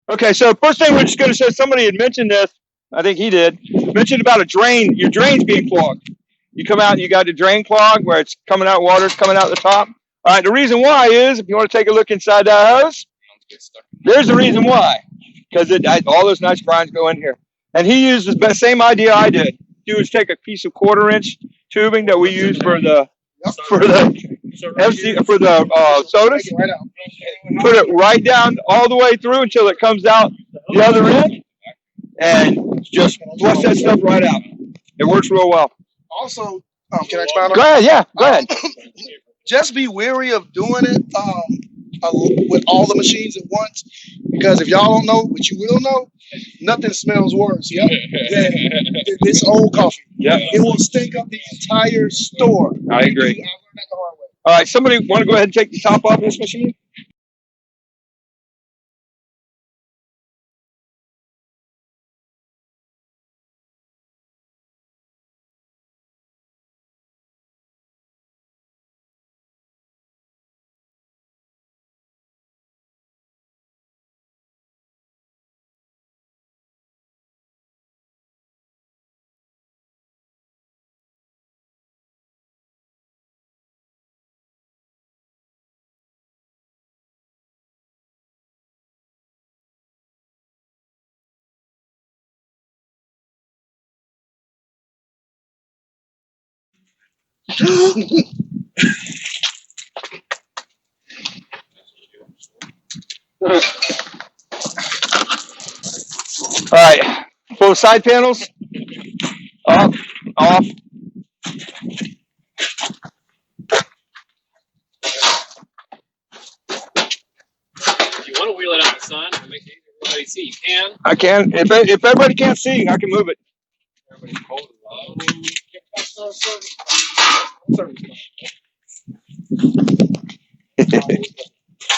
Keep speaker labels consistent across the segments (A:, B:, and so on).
A: Okay, so first thing we're just going to say, somebody had mentioned this. I think he did. Mentioned about a drain. Your drain's being clogged. You come out and you got the drain clogged where it's coming out, water's coming out the top. All right, the reason why is, if you want to take a look inside that hose, there's the reason why. Because all those nice brines go in here. And he used the same idea I did. Do is take a piece of 1/4-inch tubing that we use for the sodas, put it right down all the way through until it comes out the other end, and just flush that stuff right out. It works real well.
B: Also, can I expound on
A: Go ahead, yeah, go ahead.
B: Just be wary of doing it with all the machines at once, because if y'all don't know, but you will know, nothing smells worse than this old coffee.
A: Yep.
B: It will stink up the entire store.
A: I agree.
B: I learned that the hard way.
A: All right, somebody want to go ahead and take the top off this machine? All right, pull the side panels up, off.
C: If you want to wheel it out in the sun and make everybody see, you can.
A: I can. If everybody can't see, I can move it.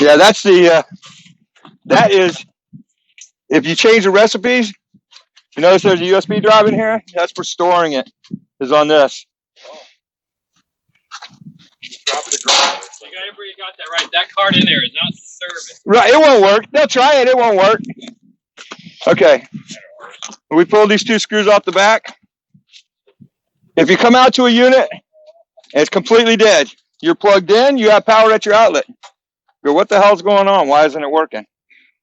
A: Yeah, that's the. That is. If you change the recipes, you notice there's a USB drive in here. That's for storing it. Is on this.
C: You got everybody got that right. That card in there is not to serve it.
A: Right, it won't work. They'll try it. It won't work. Okay. We pull these 2 screws off the back. If you come out to a unit and it's completely dead, you're plugged in, you have power at your outlet. You go, what the hell's going on? Why isn't it working?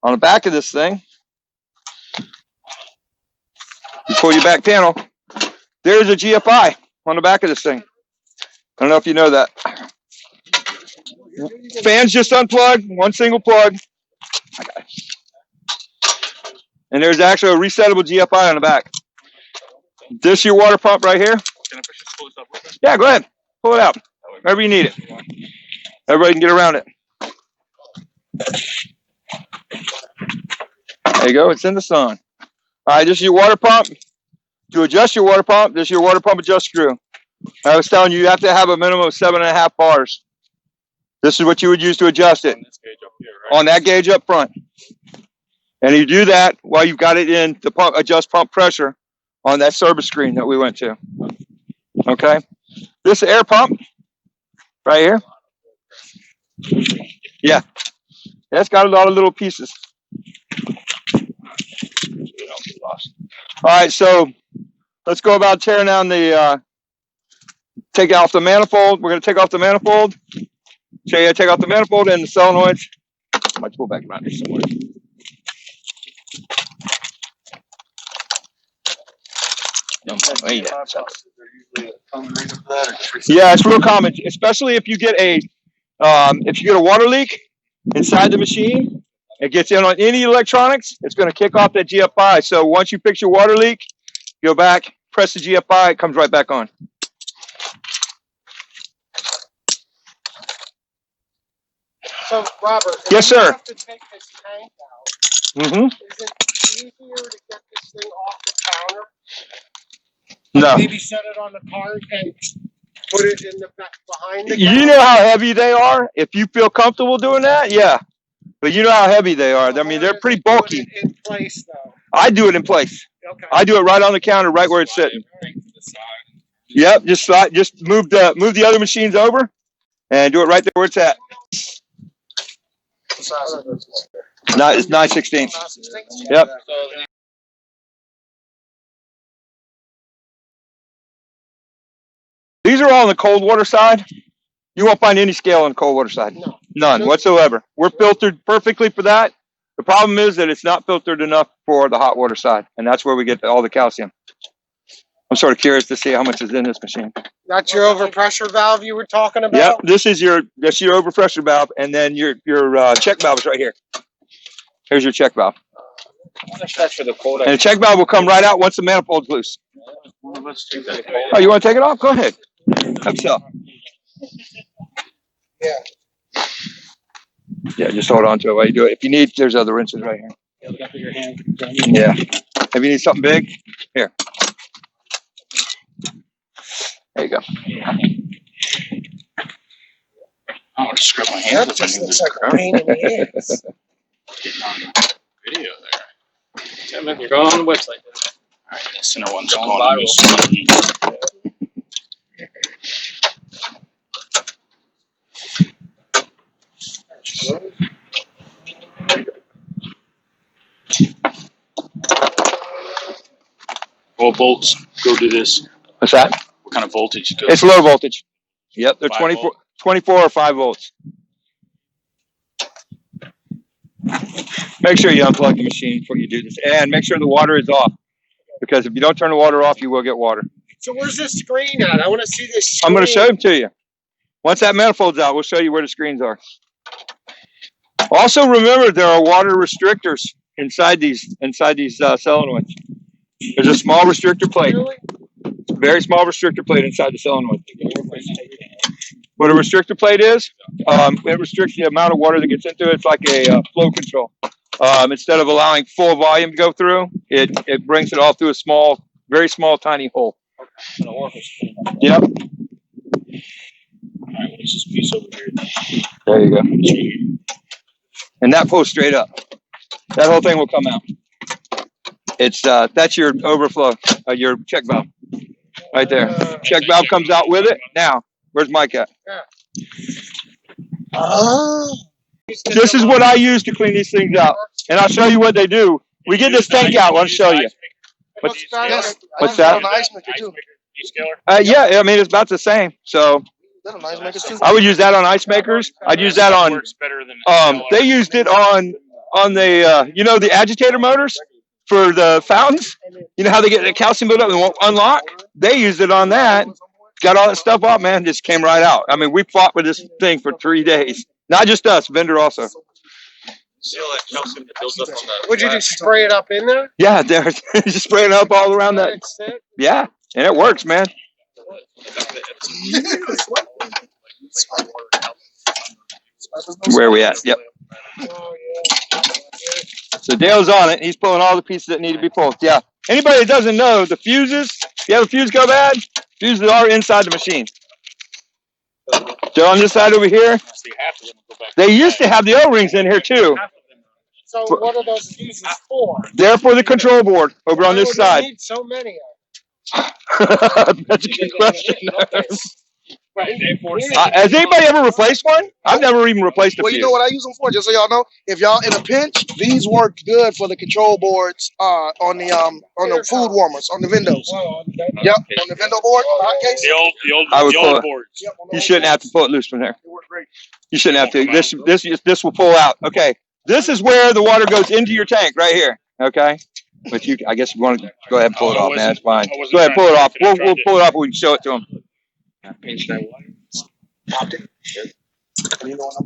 A: On the back of this thing, you pull your back panel. There's a GFI on the back of this thing. I don't know if you know that. Fan's just unplugged, one single plug. And there's actually a resettable GFI on the back. This is your water pump right here.
C: Can I push this close up with it?
A: Yeah, go ahead. Pull it out. Wherever you need it. Everybody can get around it. There you go. It's in the sun. All right, this is your water pump. To adjust your water pump, this is your water pump adjust screw. I was telling you, you have to have a minimum of 7.5 bars. This is what you would use to adjust it.
C: On this gauge up here, right?
A: On that gauge up front. And you do that while you've got it in the pump, adjust pump pressure on that service screen that we went to. Okay. This air pump right here. Yeah. That's got a lot of little pieces. All right, so let's go about tearing down the, take off the manifold. We're going to take off the manifold. Show you how to take off the manifold and the solenoids. I might pull back around here somewhere. Yeah, it's real common, especially if you get a water leak inside the machine. It gets in on any electronics. It's going to kick off that GFI. So once you fix your water leak, go back, press the GFI, it comes right back on.
D: So, Robert,
A: yes,
D: you
A: sir.
D: have to take this tank out.
A: Mm-hmm.
D: Is it easier to get this thing off the counter?
A: No.
D: Maybe set it on the cart and put it in the back behind the
A: You
D: counter?
A: know how heavy they are? If you feel comfortable doing that, yeah. But you know how heavy they are. I mean, they're pretty bulky.
D: Put it in place, though.
A: I do it in place.
D: Okay.
A: I do it right on the counter, right where it's sitting. Yep, just move the other machines over and do it right there where it's at. It's 9/16. Yep. These are all on the cold water side. You won't find any scale on the cold water side.
D: No.
A: None whatsoever. We're filtered perfectly for that. The problem is that it's not filtered enough for the hot water side, and that's where we get all the calcium. I'm sort of curious to see how much is in this machine.
D: That's your overpressure valve you were talking about?
A: Yep, that's your overpressure valve, and then your check valve is right here. Here's your check valve.
C: That's for the cold.
A: And the check valve will come right out once the manifold's loose.
C: Let's take that.
A: Oh, you want to take it off? Go ahead. Help yourself.
D: Yeah.
A: Yeah, just hold on to it while you do it. If you need, there's other wrenches right here. Yeah. If you need something big, here. There you go.
C: I want to scrub my hands.
D: That just looks like a pain in the ass.
C: Video there. You're going on the website. All right, the center one's going viral. What volts go to this?
A: What's that?
C: What kind of voltage goes?
A: It's low voltage. Yep, they're
C: 5
A: 24 or 5 volts. Make sure you unplug the machine before you do this, and make sure the water is off. Because if you don't turn the water off, you will get water.
D: So where's the screen at? I want to see this screen.
A: I'm going to show them to you. Once that manifold's out, we'll show you where the screens are. Also, remember there are water restrictors inside these solenoids. There's a small restrictor plate,
D: Really?
A: very small restrictor plate inside the solenoid. What a restrictor plate is, it restricts the amount of water that gets into it. It's like a flow control. Instead of allowing full volume to go through, it brings it all through a small, very small, tiny hole. Yep.
C: All right, what's this piece over here?
A: There you go. And that pulls straight up. That whole thing will come out. It's that's your overflow, your check valve, right there. Check valve comes out with it. Now, where's Mike at? This is what I use to clean these things out, and I'll show you what they do. We get this tank out. I'll show you. What's that? Yeah, I mean it's about the same. So I would use that on ice makers. I'd use that on. They used it on the the agitator motors for the fountains. You know how they get the calcium buildup and won't unlock? They used it on that. Got all that stuff off, man. Just came right out. I mean, we fought with this thing for 3 days. Not just us, vendor also.
D: Would you just spray it up in there?
A: Yeah, there's just spraying up all around that. Yeah, and it works, man. Where are we at? Yep. So Dale's on it. He's pulling all the pieces that need to be pulled. Yeah. Anybody that doesn't know, the fuses, if you have a fuse go bad, fuses are inside the machine. So on this side over here, they used to have the O-rings in here too.
D: So what are those fuses for?
A: They're for the control board over on this side.
D: Need so many of
A: That's a good question. Has anybody ever replaced one? I've never even replaced a
B: Well,
A: fuse.
B: you know what I use them for? Just so y'all know, if y'all in a pinch, these work good for the control boards on the food warmers on the windows. Yep, on the window board. Hot case.
C: The old boards.
B: Yep, on
A: You
B: those
A: shouldn't have to pull it loose from there.
B: They work great.
A: You shouldn't have to. This will pull out. Okay. This is where the water goes into your tank right here. Okay. But I guess you want to go ahead and pull it off, man. That's fine. Go ahead, pull it off. We'll pull it off. We can show it to them.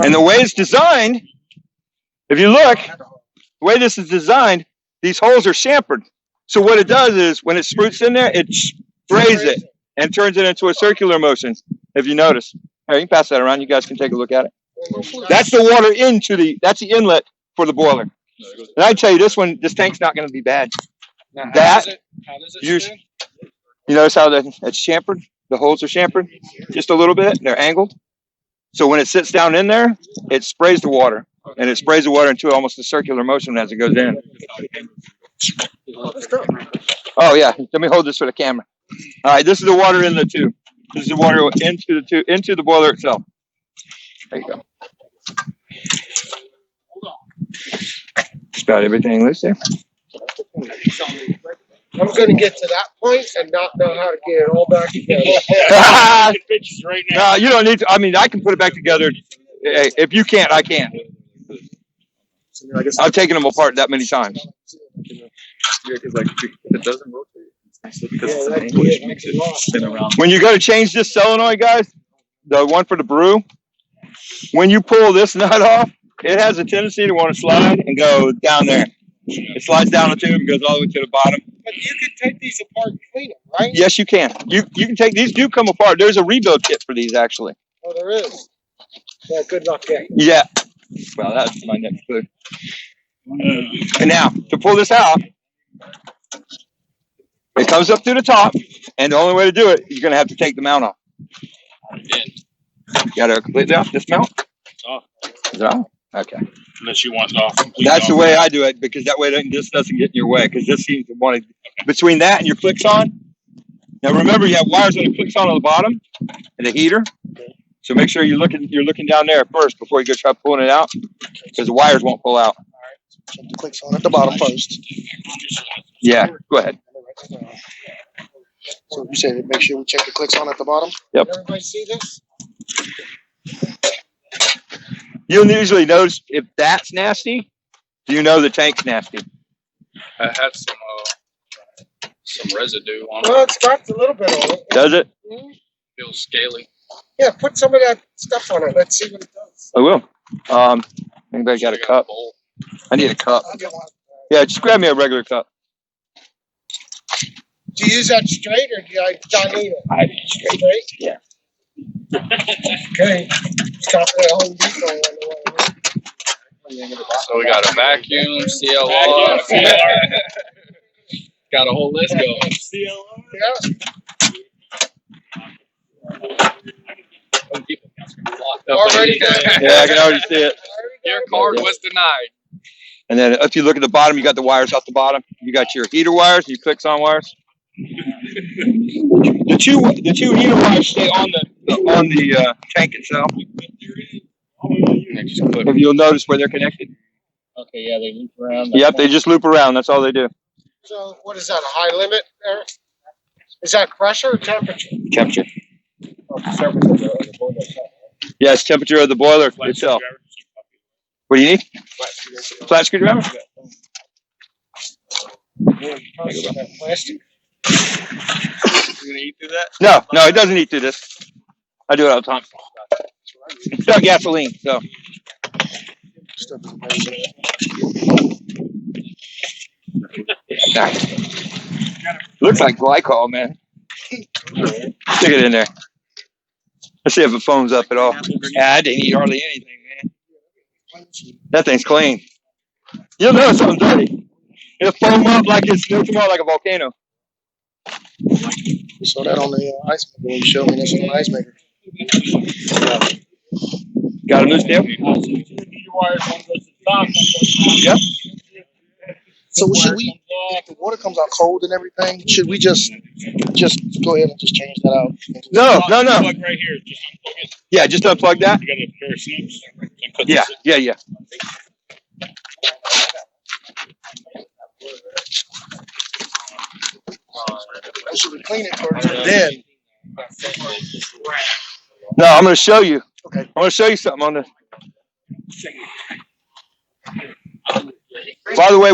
A: And the way it's designed, if you look, the way this is designed, these holes are chamfered. So what it does is when it spruits in there, it sprays it and turns it into a circular motion. If you notice, here, you can pass that around. You guys can take a look at it. That's the water that's the inlet for the boiler. And I tell you, this tank's not going to be bad. You notice how it's chamfered? The holes are chamfered just a little bit. They're angled. So when it sits down in there, it sprays the water. And it sprays the water into almost a circular motion as it goes in. Oh, yeah. Let me hold this for the camera. All right. This is the water in the tube. This is the water into the boiler itself. There you go. Just about everything loose there.
D: I'm going to get to that point and not know how to get it all back together.
C: Pictures right now.
A: No, you don't need to. I mean, I can put it back together. Hey, if you can't, I can't. I've taken them apart that many times.
E: Yeah, because like if it doesn't rotate, it's because it's an
D: that
E: angle, which
D: gear
E: makes
D: makes it
E: it spin around.
A: When you go to change this solenoid, guys, the one for the brew, when you pull this nut off, it has a tendency to want to slide and go down there. It slides down the tube and goes all the way to the bottom.
D: But you can take these apart and clean them, right?
A: Yes, you can. You can take these. Do come apart. There's a rebuild kit for these, actually.
D: Oh, there is. Yeah, good luck getting.
A: Yeah. Well, that's my next clue. And now, to pull this out, it comes up through the top, and the only way to do it, you're going to have to take the mount off. You got to completely off this mount?
C: Off.
A: Is it off? Okay.
C: Unless you want it off.
A: That's the way I do it, because that way this doesn't get in your way, because this seems to want to, between that and your clicks on. Now remember, you have wires on the clicks on the bottom and the heater. So make sure you're looking down there first before you go try pulling it out, because the wires won't pull out.
B: Check the clicks on at the bottom first.
A: Yeah, go ahead.
B: So you said make sure we check the clicks on at the bottom.
A: Yep.
D: Everybody see this?
A: You'll usually notice if that's nasty, you know the tank's nasty.
E: I had some residue on
D: Well,
E: it.
D: it's got a little bit on it.
A: Does it?
E: Feels scaly.
D: Yeah, put some of that stuff on it. Let's see what it does.
A: I will. Anybody got a cup? I need a cup.
B: I'll get one.
A: Yeah, just grab me a regular cup.
D: Do you use that straight or do you dilute it?
A: I need
D: Straight?
A: Yeah.
D: Okay. Stop at Home Depot on the way.
E: So we got a vacuum, CLR. Got a whole list going.
D: Yeah. Already done.
A: Yeah, I can already see it.
E: Your card was denied.
A: And then if you look at the bottom, you got the wires off the bottom. You got your heater wires and your clicks on wires. The two heater wires stay on the tank itself. If you'll notice where they're connected.
C: Okay, yeah, they loop around.
A: Yep, they just loop around. That's all they do.
D: So what is that, a high limit there? Is that pressure or temperature?
A: Temperature. Yeah, it's temperature of the boiler itself. What do you need? Flat screwdriver?
D: Plastic.
E: You gonna eat through that?
A: No, it doesn't eat through this. I do it all the time. It's not gasoline, so.
B: Stuff is amazing.
A: Looks like glycol, man. Stick it in there. Let's see if it foams up at all. Yeah, I didn't eat hardly anything, man. That thing's clean. You'll notice something dirty. It'll foam up like it's no tomorrow, like a volcano.
B: We saw that on the ice maker when you showed me this on the ice maker.
A: Got a loose deal? Yep.
B: So should we, if the water comes out cold and everything, should we just go ahead and just change that out?
A: No.
C: Plug right here. Just unplug it.
A: Yeah, just unplug that.
C: You got a pair of snips. And cut
A: Yeah.
B: Should we clean it first and then?
A: No, I'm going to show you.
B: Okay.
A: I'm going to show you something on this. By the way,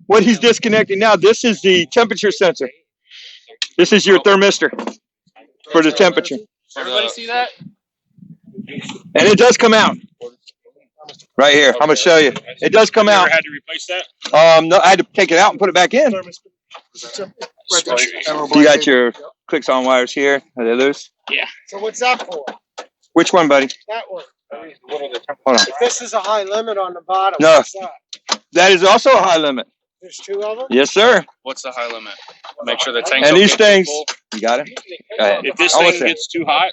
A: what he's disconnecting now, this is the temperature sensor. This is your thermistor for the temperature.
E: Everybody see that?
A: And it does come out. Right here. I'm going to show you. It does come
C: You
A: out.
C: ever had to replace that?
A: No, I had to take it out and put it back in. You got your clicks on wires here. Are they loose?
D: So what's that for?
A: Which one, buddy?
D: That one.
A: Hold on.
D: If this is a high limit on the bottom,
A: No.
D: what's that?
A: That is also a high limit.
D: There's two of them?
A: Yes, sir.
E: What's the high limit? Make sure the tank's
A: And these
E: okay,
A: things,
E: full.
A: you got it? Go ahead.
C: If this
A: Almost
C: thing
A: there.
C: gets too hot,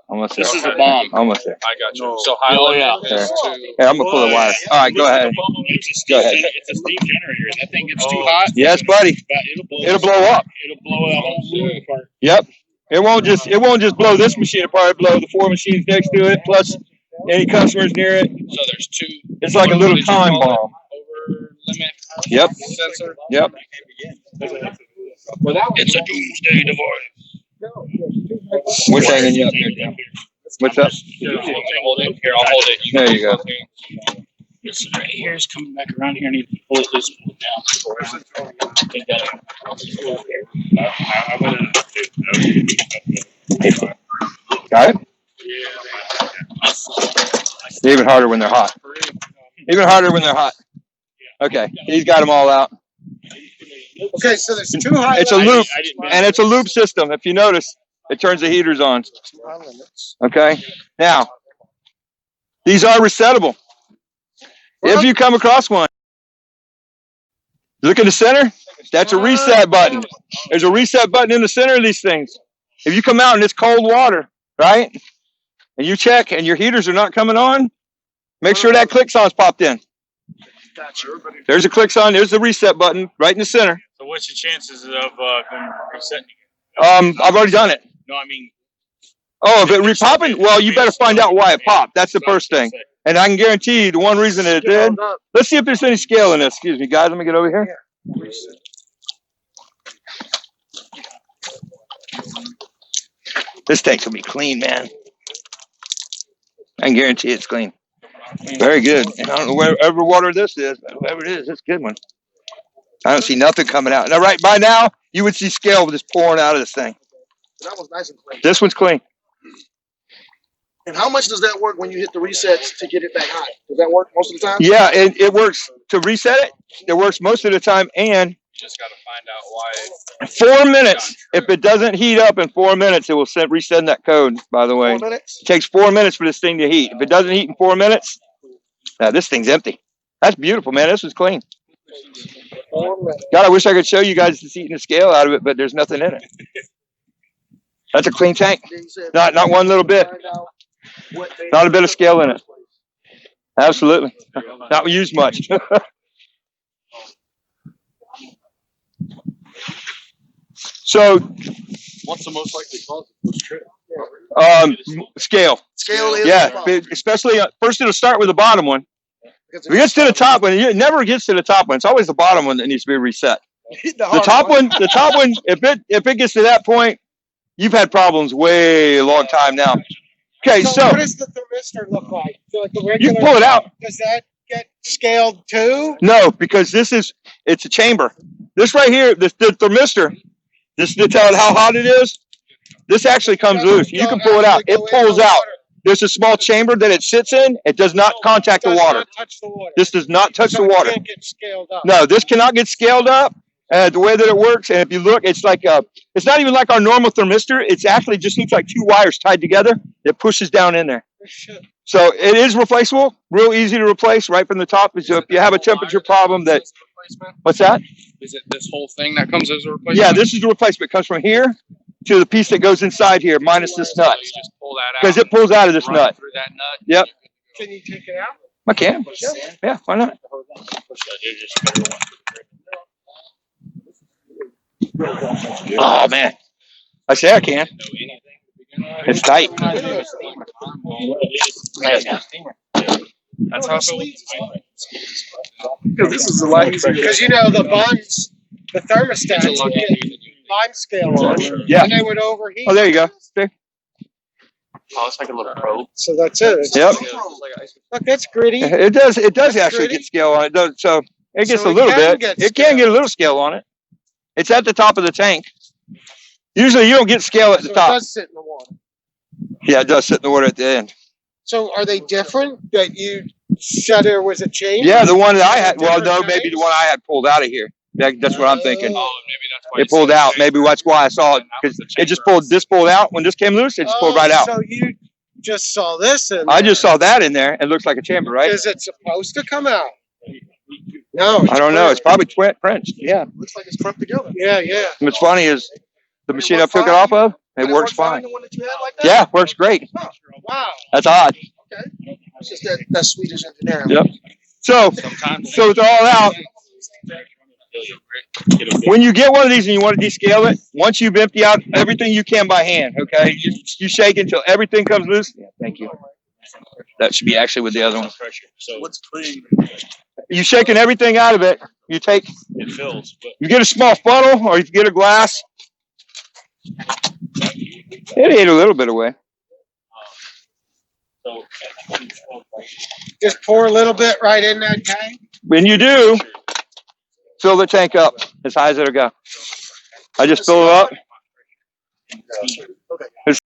A: Almost there.
C: this is a bomb.
A: Almost there.
E: I got you. So high
C: Oh,
E: limit
C: yeah.
E: is to.
A: Here, I'm going to pull the wire. All right, go ahead. Go ahead.
C: It's a steam generator. If that thing gets too hot,
A: Yes, buddy.
C: it'll blow
A: It'll blow up.
C: It'll blow the whole room apart.
A: Yep. It won't just blow this machine apart. It'll blow the 4 machines next to it, plus any customers near it.
E: So there's two.
A: It's like a
E: what
A: little
E: did you
A: time
E: call it?
A: bomb.
E: Overlay
C: limit.
A: Yep.
C: Sensor.
A: Yep.
C: It's a doomsday device.
A: What's hanging you up there, Tim? What's up?
C: Here, I'm gonna hold it. Here, I'll hold it.
A: There you go.
C: This right here is coming back around here. I need to pull it this pull it down. Take that out.
A: Got it? Even harder when they're hot. Even harder when they're hot. Okay, he's got them all out.
D: Okay, so there's 2 high
A: It's a loop, and it's a loop system. If you notice, it turns the heaters on.
D: limits.
A: Okay, now these are resettable. If you come across one, look in the center. That's a reset button. There's a reset button in the center of these things. If you come out and it's cold water, right, and you check and your heaters are not coming on, make sure that click-on's popped in. There's a click-on. There's the reset button right in the center.
C: So what's the chances of them resetting?
A: I've already done it.
C: No, I mean.
A: Oh, if it repopping? Well, you better find out why it popped. That's the first thing. And I can guarantee you the one reason that it did. Let's see if there's any scale in this. Excuse me, guys. Let me get over here. This tank's gonna be clean, man. I can guarantee it's clean. Very good. And I don't know wherever water this is, but whoever it is, it's a good one. I don't see nothing coming out. Now, right by now, you would see scale just pouring out of this thing.
B: That was nice and clean.
A: This one's clean.
B: And how much does that work when you hit the resets to get it back high? Does that work most of the time?
A: Yeah, it works to reset it. It works most of the time, and
C: Just got to find out why.
A: 4 minutes. If it doesn't heat up in 4 minutes, it will resend that code, by the way.
B: 4 minutes?
A: It takes 4 minutes for this thing to heat. If it doesn't heat in 4 minutes, this thing's empty. That's beautiful, man. This is clean.
B: 4 minutes.
A: God, I wish I could show you guys this eating the scale out of it, but there's nothing in it. That's a clean tank. Not one little bit. Not a bit of scale in it. Absolutely. Not used much. So,
E: What's the most likely cause of this trip?
A: scale.
B: Scale is
A: Yeah, especially first it'll start with the bottom one. If it gets to the top one, it never gets to the top one. It's always the bottom one that needs to be reset. The top one, if it gets to that point, you've had problems way a long time now. Okay, so
D: what does the thermistor look like? So like the
A: you
D: regular,
A: pull it out.
D: does that get scaled too?
A: No, because it's a chamber. This right here, the thermistor, this is to tell it how hot it is. This actually comes loose. You can pull it out. It pulls out. There's a small chamber that it sits in. It does not contact the water.
D: Not touch the water.
A: This does not touch
D: So
A: the
D: it
A: water.
D: can't get scaled up.
A: No, this cannot get scaled up. The way that it works, and if you look, it's like it's not even like our normal thermistor. It's actually just looks like 2 wires tied together that pushes down in there. So it is replaceable, real easy to replace right from the top. So if you have a temperature problem, what's that?
C: Is it this whole thing that comes as a replacement?
A: Yeah, this is the replacement. It comes from here to the piece that goes inside here, minus this nut,
C: You just pull that out.
A: because it pulls out of this
C: run
A: nut.
C: through that nut.
A: Yep.
D: Can you take it out?
A: I can. Yeah, why not? Oh man, I say I can. It's tight.
C: That's how it
B: Because this is a lot easier.
D: Because you know the buns, the thermostats would get time scale on,
A: Yeah.
D: and they would overheat.
A: Oh, there you go. See?
C: Oh, it's like a little probe.
D: So that's it.
A: Yep.
D: Look, that's gritty.
A: It does. It does
D: That's
A: actually
D: pretty.
A: get scale on it. Does so it gets
D: So
A: a
D: it
A: little
D: can
A: bit.
D: get
A: It can
D: scale.
A: get a little scale on it. It's at the top of the tank. Usually you don't get scale at the
D: So it
A: top.
D: does sit in the water.
A: Yeah, it does sit in the water at the end.
D: So are they different? That you said there was a change?
A: Yeah, the one that I had. Well, no, maybe the one I had pulled out of here. That's what I'm thinking.
C: Oh, maybe that's why
A: It pulled out. Maybe that's why I saw it, because it just pulled. This pulled out when this came loose. It just pulled right out.
D: So you just saw this in
A: I just saw that in there. It looks like a chamber, right?
D: Is it supposed to come out? No.
A: I don't know. It's probably French. Yeah.
B: Looks like it's clumped together.
D: Yeah, yeah.
A: What's funny is the machine I took it off of. It works fine.
B: The one that you had like that?
A: Yeah, works great.
D: Wow.
A: That's odd.
B: It's just that Swedish engineering.
A: Yep. So it's all out. When you get one of these and you want to descale it, once you've emptied out everything you can by hand, okay, you shake until everything comes loose. Yeah, thank you. That should be actually with the other one.
E: So what's clean?
A: you shaking everything out of it. You take,
C: It fills, but
A: you get a small funnel or you get a glass. It ate a little bit away.
C: so
D: Just pour a little bit right in that tank.
A: When you do, fill the tank up as high as it'll go. I just fill it up.